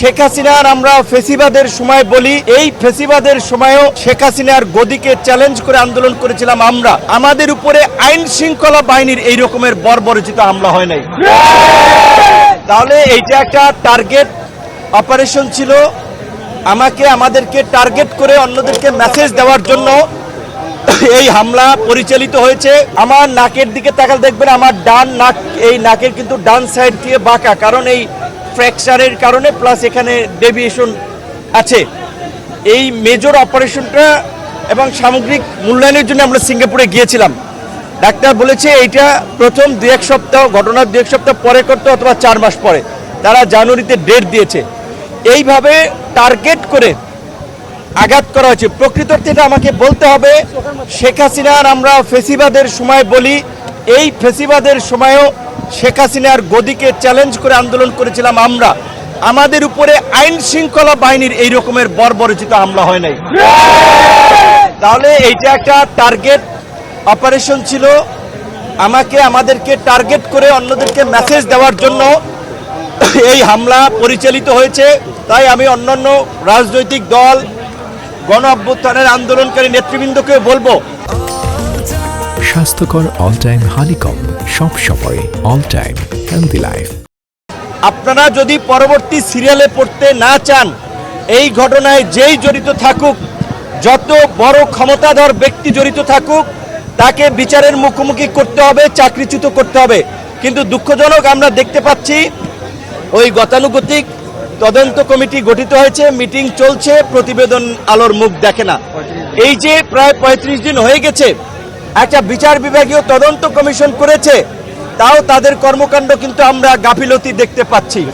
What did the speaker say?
শেখ হাসিনার আমরা ফেসিবাদের সময় বলি, এই ফেসিবাদের সময়ও শেখ হাসিনার গদিকে চ্যালেঞ্জ করে আন্দোলন করেছিলাম আমরা। আমাদের উপরে আইন শৃঙ্খলা বাহিনীর এই রকমের বর্বরচিত হামলা হয় নাই। তাহলে এইটা একটা টার্গেট অপারেশন ছিল, আমাদেরকে টার্গেট করে অন্যদেরকে মেসেজ দেওয়ার জন্য এই হামলা পরিচালিত হয়েছে। আমার নাকের দিকে তাকালে দেখবেন আমার ডান নাক, এই নাকের কিন্তু ডান সাইড দিয়ে বাঁকা, কারণ এই ফ্র্যাকচারের কারণে প্লাস এখানে ডেভিয়েশন আছে। এই মেজর অপারেশনটা এবং সামগ্রিক মূল্যায়নের জন্য আমরা সিঙ্গাপুরে গিয়েছিলাম। ডাক্তার বলেছে এইটা প্রথম 2-1 সপ্তাহ, ঘটনার 2-1 সপ্তাহ পরে করতে অথবা 4 মাস পরে। তারা জানুয়ারিতে ডেট দিয়েছে। এইভাবে টার্গেট করে আঘাত করা হয়েছে। প্রকৃত অর্থে এটা আমাকে বলতে হবে, শেখ হাসিনার আমরা ফেসিবাদের সময় বলি, এই ফেসিবাদের সময়ও শেখ হাসিনার গদিকে চ্যালেঞ্জ করে আন্দোলন করেছিলাম আমরা। আমাদের উপরে আইন শৃঙ্খলা বাহিনীর এই রকমের বর্বরচিত হামলা হয় নাই। তাহলে এইটা একটা টার্গেট অপারেশন ছিল, আমাদেরকে টার্গেট করে অন্যদেরকে মেসেজ দেওয়ার জন্য এই হামলা পরিচালিত হয়েছে। তাই আমি অন্যান্য রাজনৈতিক দল, গণ অভ্যুত্থানের আন্দোলনকারী নেতৃবৃন্দকে বলবো, স্বাস্থ্যকর অল টাইম হানিকম, সব সময় অল টাইম হেলদি লাইফ। আপনারা যদি পরবর্তী সিরিয়ালে পড়তে না চান, এই ঘটনায় যেই জড়িত থাকুক, যত বড় ক্ষমতাধর ব্যক্তি জড়িত থাকুক, তাকে বিচারের মুখোমুখি করতে হবে, চাকরিচ্যুত করতে হবে। কিন্তু দুঃখজনক আমরা দেখতে পাচ্ছি ওই গতানুগতিক তদন্ত কমিটি গঠিত হয়েছে, মিটিং চলছে, প্রতিবেদন আলোর মুখ দেখে না। এই যে প্রায় 35 দিন হয়ে গেছে, একটা বিচার বিভাগীয় তদন্ত কমিশন করেছে, তাও তাদের কর্মকাণ্ড কিন্তু আমরা গাফিলতি দেখতে পাচ্ছি।